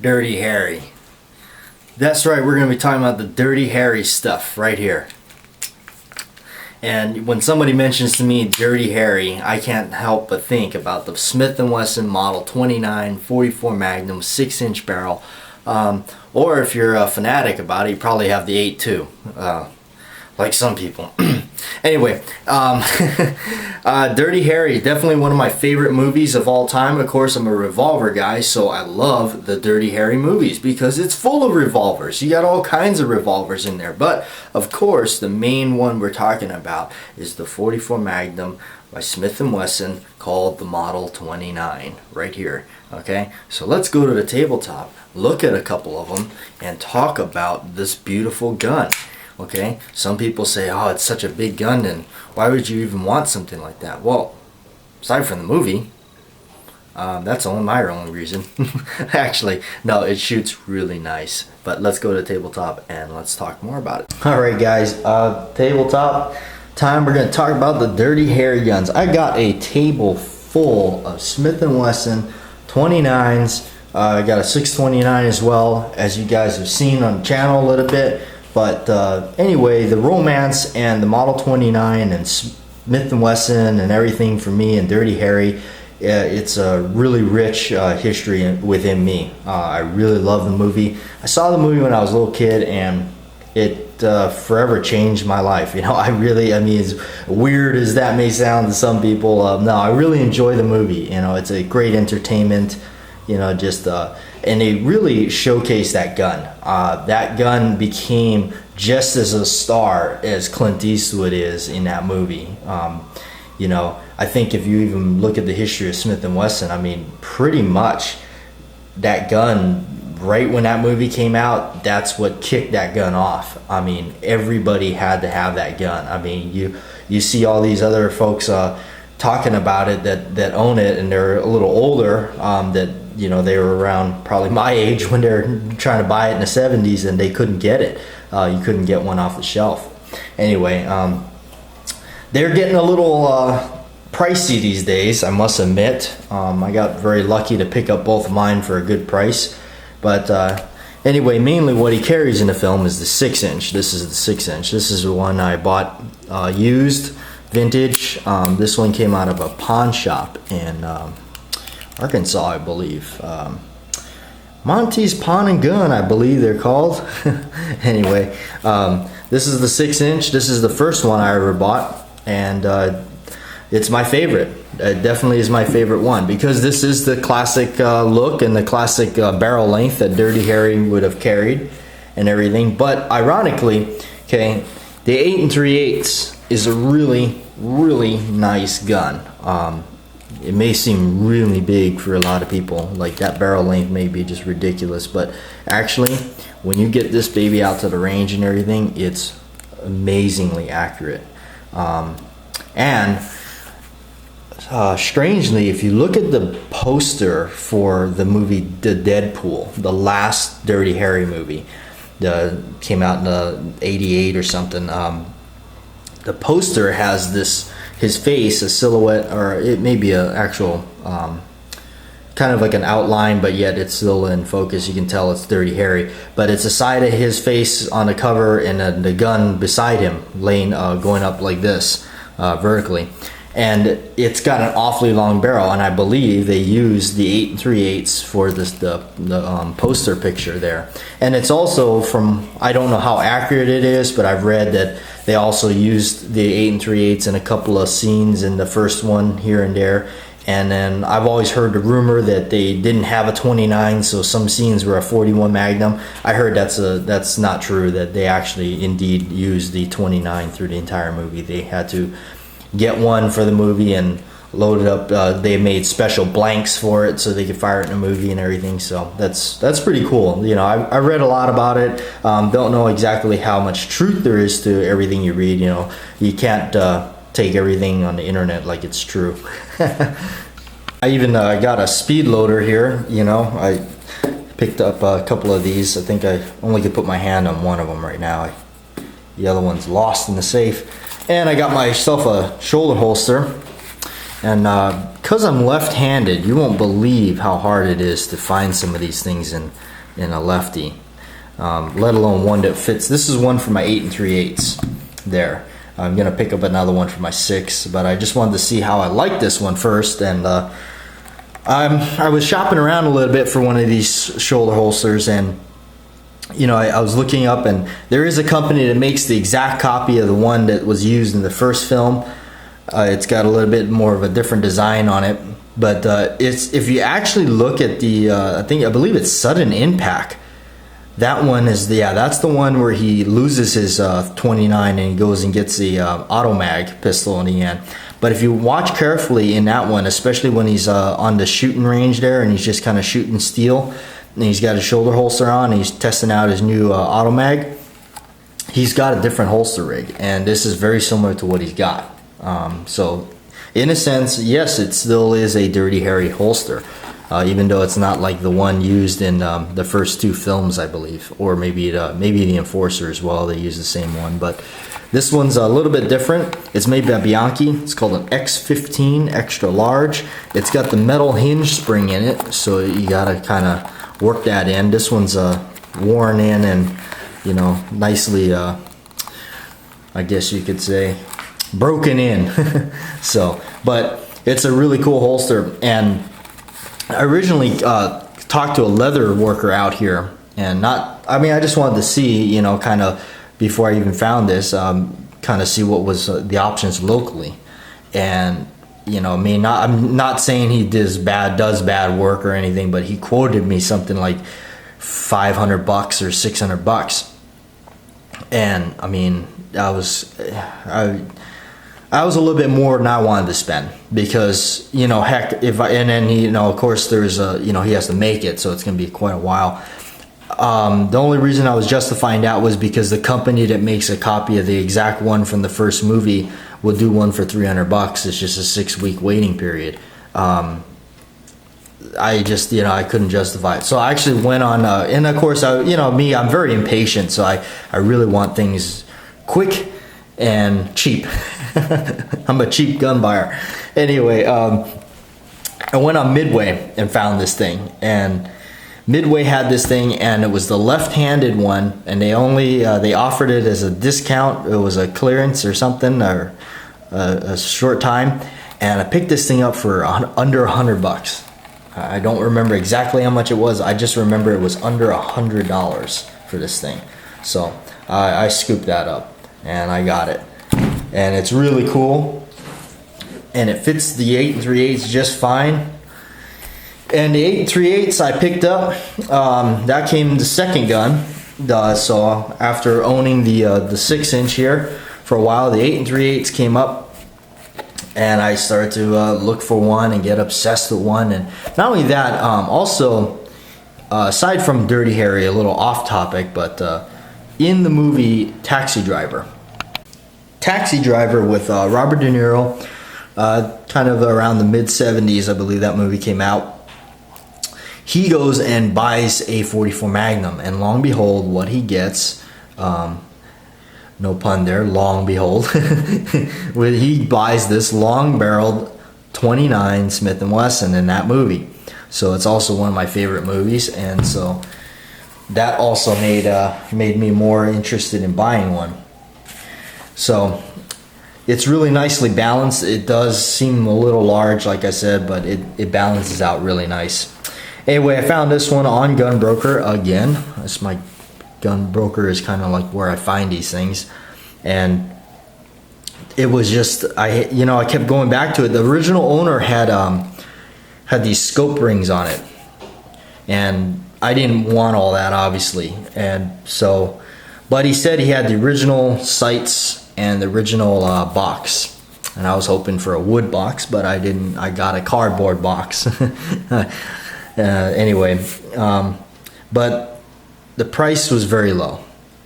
Dirty Harry. That's right, we're going to be talking about the Dirty Harry stuff right here. And when somebody mentions to me Dirty Harry, I can't help but think about the Smith & Wesson Model 29 44 Magnum 6-inch barrel. Or if you're a fanatic about it, you probably have the 8 too, like some people. Anyway, Dirty Harry, definitely one of my favorite movies of all time. Of course, I'm a revolver guy, so I love the Dirty Harry movies because it's full of revolvers. You got all kinds of revolvers in there. But, of course, the main one we're talking about is the 44 Magnum by Smith & Wesson called the Model 29 right here. Okay, so let's go to the tabletop, look at a couple of them, and talk about this beautiful gun. Okay, some people say, oh, it's such a big gun, and why would you even want something like that? Well, aside from the movie, that's only my only reason. Actually, no, it shoots really nice. But let's go to the tabletop and let's talk more about it. Alright guys, tabletop time. We're going to talk about the Dirty Harry guns. I got a table full of Smith & Wesson 29s. I got a 629 as well, as you guys have seen on the channel a little bit. But anyway, the romance and the Model 29 and Smith & Wesson and everything for me and Dirty Harry, it's a really rich history within me. I really love the movie. I saw the movie when I was a little kid, and it forever changed my life. You know, I mean, as weird as that may sound to some people, no, I really enjoy the movie. You know, it's a great entertainment. You know, just and they really showcased that gun. That gun became just as a star as Clint Eastwood is in that movie. You know, I think if you even look at the history of Smith & Wesson, I mean, pretty much that gun, right when that movie came out, that's what kicked that gun off. I mean, everybody had to have that gun. I mean, you see all these other folks talking about it that own it, and they're a little older, that, you know, they were around probably my age when they're trying to buy it in the 70s, and they couldn't get it. You couldn't get one off the shelf. Anyway, they're getting a little pricey these days, I must admit. I got very lucky to pick up both of mine for a good price. But anyway, mainly what he carries in the film is the 6-inch. This is the 6-inch. This is the one I bought used, vintage. This one came out of a pawn shop in Arkansas, I believe. Monty's Pawn and Gun, I believe they're called. Anyway, this is the 6-inch. This is the first one I ever bought, and it's my favorite. It definitely is my favorite one because this is the classic look and the classic barrel length that Dirty Harry would have carried and everything. But ironically, okay, the 8 3/8 is a really, really nice gun. It may seem really big for a lot of people, like that barrel length may be just ridiculous, but actually when you get this baby out to the range and everything, it's amazingly accurate. And strangely, if you look at the poster for the movie The Deadpool, the last Dirty Harry movie, came out in '88 or something, the poster has his face, a silhouette, or it may be an actual kind of like an outline, but yet it's still in focus. You can tell it's Dirty Harry, but it's a side of his face on the cover, and the gun beside him laying going up like this vertically, and it's got an awfully long barrel, and I believe they used the 8 3/8 for the poster picture there. And it's also from, I don't know how accurate it is, but I've read that they also used the 8 3/8 in a couple of scenes in the first one here and there. And then I've always heard the rumor that they didn't have a 29, so some scenes were a 41 Magnum. I heard that's not true, that they actually indeed used the 29 through the entire movie. They had to get one for the movie and load it up. They made special blanks for it so they could fire it in a movie and everything. So that's pretty cool. You know, I read a lot about it. Don't know exactly how much truth there is to everything you read. You know, you can't take everything on the internet like it's true. I even got a speed loader here. You know, I picked up a couple of these. I think I only could put my hand on one of them right now. The other one's lost in the safe. And I got myself a shoulder holster, and because I'm left-handed, you won't believe how hard it is to find some of these things in a lefty, let alone one that fits. This is one for my 8 3/8 there. I'm gonna pick up another one for my 6, but I just wanted to see how I like this one first. And I was shopping around a little bit for one of these shoulder holsters, and you know, I was looking up, and there is a company that makes the exact copy of the one that was used in the first film. It's got a little bit more of a different design on it, but it's, if you actually look at the I believe it's Sudden Impact. That one is that's the one where he loses his 29 and he goes and gets the auto mag pistol in the end. But if you watch carefully in that one, especially when he's on the shooting range there and he's just kind of shooting steel, and he's got his shoulder holster on, and he's testing out his new auto mag, he's got a different holster rig, and this is very similar to what he's got. So in a sense, yes, it still is a Dirty Harry holster, even though it's not like the one used in the first 2 films, I believe, or maybe the Enforcer as well. They use the same one, but this one's a little bit different. It's made by Bianchi. It's called an X15 extra large. It's got the metal hinge spring in it, so you gotta kind of work that in. This one's worn in and, you know, nicely, I guess you could say, broken in. So, but it's a really cool holster. And I originally talked to a leather worker out here, and I just wanted to see, you know, kind of before I even found this, kind of see what was the options locally. And you know, I'm not saying he does bad work or anything, but he quoted me something like $500 or $600, and I mean, I was a little bit more than I wanted to spend, because, you know, heck, and then he, you know, of course there's you know, he has to make it, so it's gonna be quite a while. The only reason I was justifying that was because the company that makes a copy of the exact one from the first movie will do one for $300. It's just a 6-week waiting period. I just, you know, I couldn't justify it. So I actually went on, and of course, you know, I'm very impatient, so I really want things quick and cheap. I'm a cheap gun buyer. Anyway, I went on Midway and found this thing, and Midway had this thing, and it was the left-handed one, and they offered it as a discount. It was a clearance or something, or a short time, and I picked this thing up for under $100. I don't remember exactly how much it was. I just remember it was under $100 for this thing. So I scooped that up, and I got it, and it's really cool, and it fits the 8 3/8 just fine. And the 8 3/8 I picked up, that came the second gun. So after owning the 6-inch here for a while, the 8 3/8 came up, and I started to look for one and get obsessed with one. And not only that, also aside from Dirty Harry, a little off topic, but in the movie Taxi Driver with Robert De Niro, kind of around the mid-70s, I believe that movie came out. He goes and buys a .44 Magnum, and long behold, what he gets, no pun there, long behold, he buys this long-barreled 29 Smith & Wesson in that movie. So it's also one of my favorite movies, and so that also made me more interested in buying one. So it's really nicely balanced. It does seem a little large, like I said, but it balances out really nice. Anyway, I found this one on Gunbroker again. This, my Gunbroker is kind of like where I find these things, and it was just, I kept going back to it. The original owner had these scope rings on it, and I didn't want all that, obviously, and so, but he said he had the original sights and the original box, and I was hoping for a wood box, but I didn't. I got a cardboard box. Anyway, but the price was very low.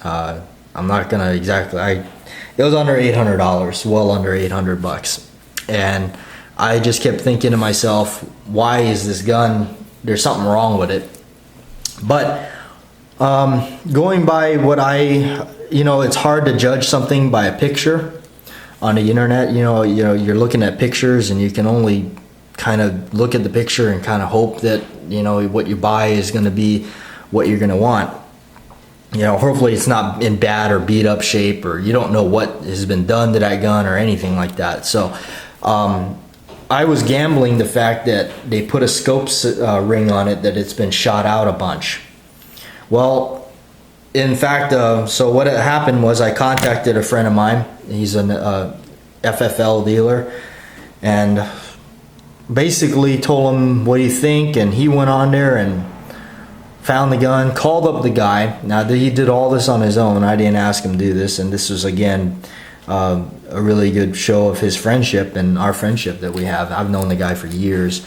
I'm not gonna exactly. It was under $800, well under $800, and I just kept thinking to myself, why is this gun? There's something wrong with it. But going by what it's hard to judge something by a picture on the internet. You're looking at pictures and you can only kind of look at the picture and kind of hope that, you know, what you buy is going to be what you're going to want. You know, hopefully it's not in bad or beat up shape, or you don't know what has been done to that gun or anything like that. So I was gambling the fact that they put a scope ring on it, that it's been shot out a bunch. Well, in fact, so what had happened was I contacted a friend of mine. He's an FFL dealer, and basically told him, what do you think? And he went on there and found the gun, called up the guy. Now, he did all this on his own. I didn't ask him to do this, and this was, again, a really good show of his friendship and our friendship that we have. I've known the guy for years.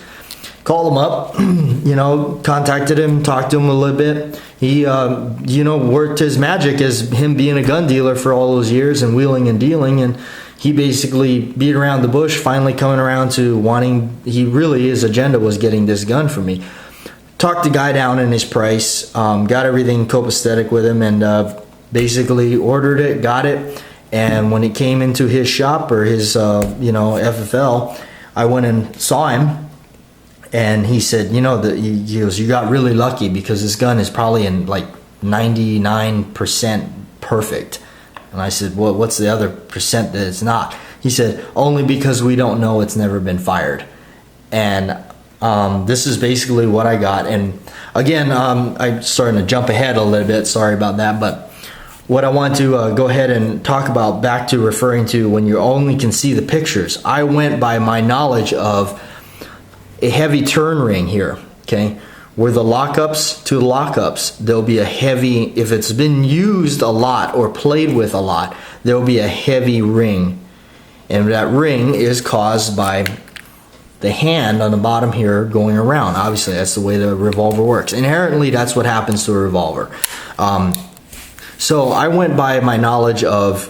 Called him up, you know, contacted him, talked to him a little bit. He, you know, worked his magic as him being a gun dealer for all those years and wheeling and dealing, and he basically beat around the bush, finally coming around to wanting, his agenda was getting this gun for me. Talked the guy down in his price, got everything copacetic with him, and basically ordered it, got it. And when it came into his shop, or his, you know, FFL, I went and saw him, and he said, you know, he goes, you got really lucky, because this gun is probably in like 99% perfect. And I said, well, what's the other percent that it's not? He said, only because we don't know, it's never been fired. And this is basically what I got. And again, I'm starting to jump ahead a little bit, sorry about that, but what I want to go ahead and talk about, back to referring to when you only can see the pictures, I went by my knowledge of a heavy turn ring here, okay? Where the lockups to lockups, there'll be a heavy, if it's been used a lot or played with a lot, there'll be a heavy ring. And that ring is caused by the hand on the bottom here going around. Obviously, that's the way the revolver works. Inherently, that's what happens to a revolver. So I went by my knowledge of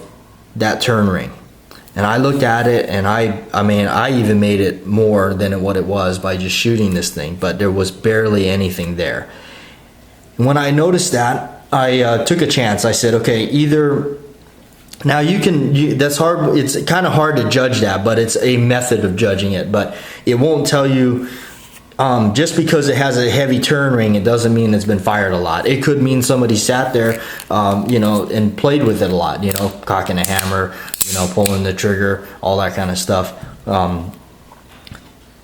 that turn ring. And I looked at it, and I mean, I even made it more than what it was by just shooting this thing, but there was barely anything there. When I noticed that, I took a chance. I said, okay, either, now that's hard, it's kind of hard to judge that, but it's a method of judging it, but it won't tell you, just because it has a heavy turn ring, it doesn't mean it's been fired a lot. It could mean somebody sat there, you know, and played with it a lot, you know, cocking a hammer, you know, pulling the trigger, all that kind of stuff.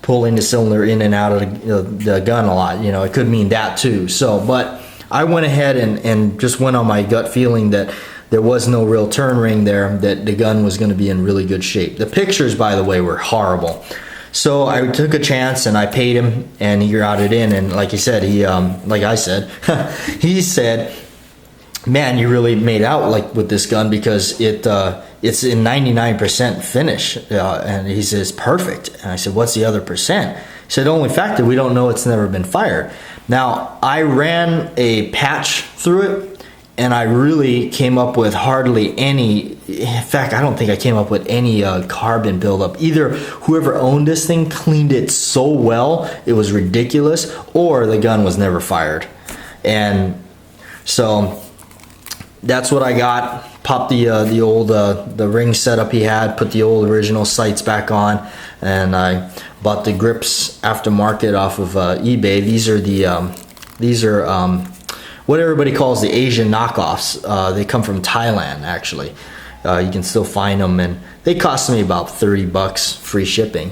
Pulling the cylinder in and out of the gun a lot, you know, it could mean that too. So, but I went ahead and just went on my gut feeling that there was no real turn ring there, that the gun was going to be in really good shape. The pictures, by the way, were horrible. So I took a chance and I paid him, and he got it in. And like he said, like I said, he said, man, you really made out like with this gun, because it's in 99% finish. And he says, perfect. And I said, what's the other percent? He said, only fact that we don't know, it's never been fired. Now, I ran a patch through it, and I really came up with hardly any, in fact, I don't think I came up with any carbon buildup. Either whoever owned this thing cleaned it so well, it was ridiculous, or the gun was never fired. And so that's what I got. Popped the old the ring setup he had, put the old original sights back on, and I bought the grips aftermarket off of eBay. These are what everybody calls the Asian knockoffs. They come from Thailand, actually. You can still find them, and they cost me about $30 free shipping.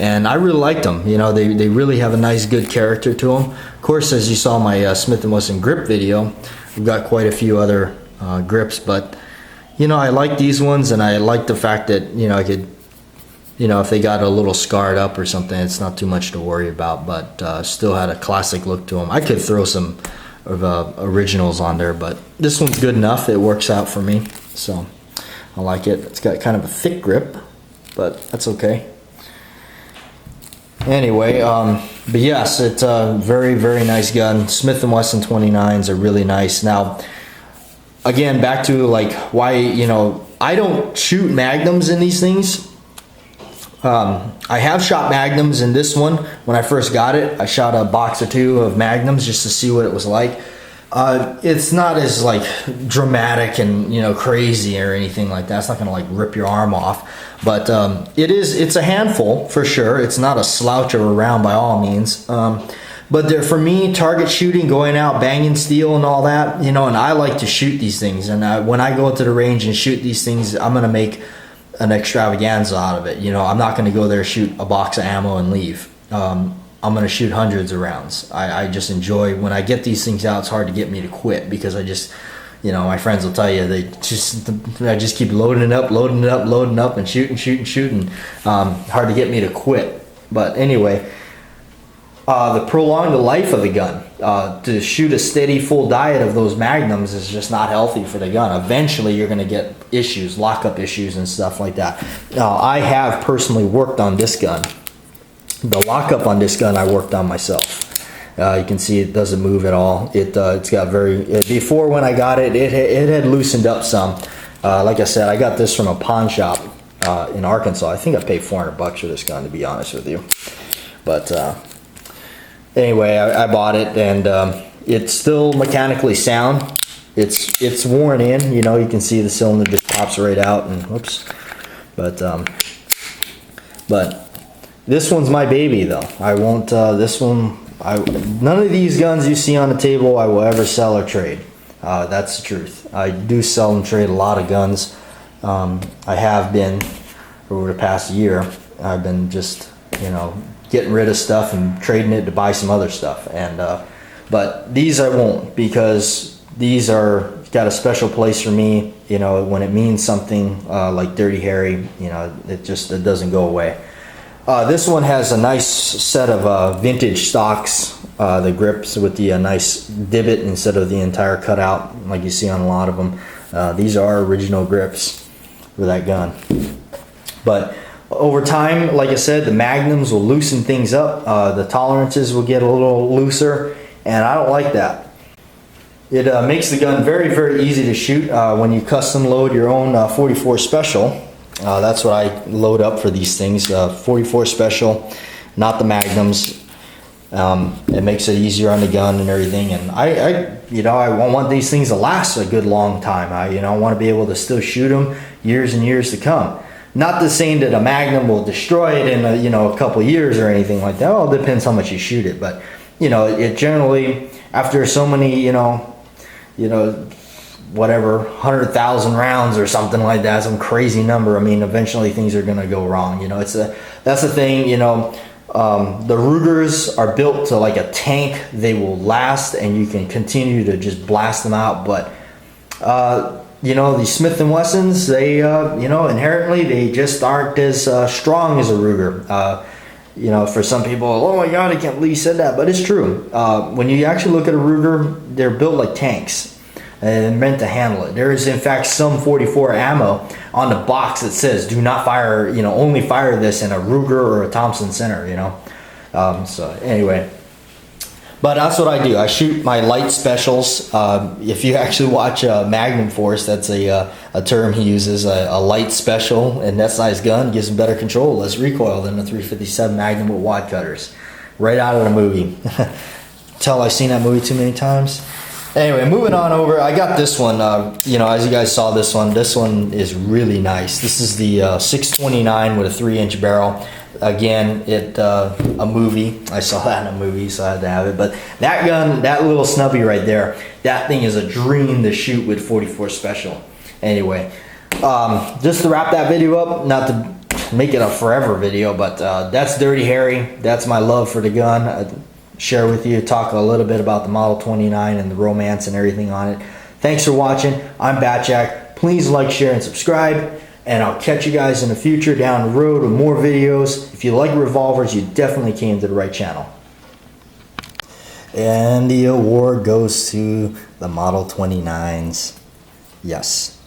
And I really liked them. You know, they really have a nice, good character to them. Of course, as you saw my Smith & Wesson grip video, we've got quite a few other grips, but you know, I like these ones, and I like the fact that, you know, I could, you know, if they got a little scarred up or something, it's not too much to worry about, but still had a classic look to them. I could throw some of originals on there, but this one's good enough. It works out for me, so I like it. It's got kind of a thick grip, but that's okay. Anyway, but yes, it's a very, very nice gun. Smith & Wesson 29s are really nice. Now, again, back to like why, you know, I don't shoot magnums in these things. I have shot magnums in this one. When I first got it, I shot a box or two of magnums just to see what it was like. It's not as like dramatic and, you know, crazy or anything like that. It's not gonna like rip your arm off, but it's a handful for sure. It's not a slouch of a round by all means. But there, for me, target shooting, going out, banging steel and all that, you know, and I like to shoot these things. And when I go to the range and shoot these things, I'm gonna make an extravaganza out of it. You know, I'm not gonna go there, shoot a box of ammo and leave. I'm gonna shoot hundreds of rounds. I just enjoy when I get these things out. It's hard to get me to quit because I just, you know, my friends will tell you I just keep loading it up, and shooting. Hard to get me to quit. But anyway, to prolong the life of the gun, to shoot a steady full diet of those magnums is just not healthy for the gun. Eventually, you're gonna get issues, lockup issues, and stuff like that. Now, I have personally worked on this gun. The lockup on this gun I worked on myself. You can see it doesn't move at all. It's got before when I got it, it had loosened up some. Like I said, I got this from a pawn shop in Arkansas. I think I paid $400 for this gun, to be honest with you. But anyway, I bought it, and it's still mechanically sound. It's worn in. You know, you can see the cylinder just pops right out, and whoops. But this one's my baby, though. I won't, this one, none of these guns you see on the table I will ever sell or trade. That's the truth. I do sell and trade a lot of guns. I have been, over the past year, I've been just, you know, getting rid of stuff and trading it to buy some other stuff. And but these I won't, because these got a special place for me. You know, when it means something like Dirty Harry, you know, it doesn't go away. This one has a nice set of vintage stocks, the grips with the nice divot instead of the entire cutout like you see on a lot of them. These are original grips for that gun. But over time, like I said, the magnums will loosen things up. The tolerances will get a little looser, and I don't like that. It makes the gun very, very easy to shoot when you custom load your own 44 Special. That's what I load up for these things, 44 Special, not the magnums. It makes it easier on the gun and everything, and I want these things to last a good long time. I want to be able to still shoot them years and years to come. Not the saying that a magnum will destroy it in a couple years or anything like that. Well, it depends how much you shoot it, but it generally, after so many whatever 100,000 rounds or something like that, some crazy number. I mean, eventually things are gonna go wrong. That's the thing. The Rugers are built to like a tank. They will last, and you can continue to just blast them out. But the Smith and Wessons, they inherently they just aren't as strong as a Ruger. For some people, oh my God, I can't believe you said that, but it's true. When you actually look at a Ruger, they're built like tanks. And meant to handle it. There is in fact some 44 ammo on the box that says do not fire, only fire this in a Ruger or a Thompson Center, so anyway, but that's what I do. I shoot my light specials. If you actually watch Magnum Force, that's a term he uses, a light special, and that size gun gives him better control, less recoil than a 357 Magnum with wad cutters. Right out of the movie. Tell I've seen that movie too many times. Anyway, moving on over, I got this one, as you guys saw this one is really nice. This is the 629 with a 3-inch barrel. Again, a movie. I saw that in a movie, so I had to have it. But that gun, that little snubby right there, that thing is a dream to shoot with 44 Special. Anyway, just to wrap that video up, not to make it a forever video, but that's Dirty Harry. That's my love for the gun. Share with you, talk a little bit about the Model 29 and the romance and everything on it. Thanks for watching. I'm BATJAC. Please like, share, and subscribe. And I'll catch you guys in the future down the road with more videos. If you like revolvers, you definitely came to the right channel. And the award goes to the Model 29s. Yes.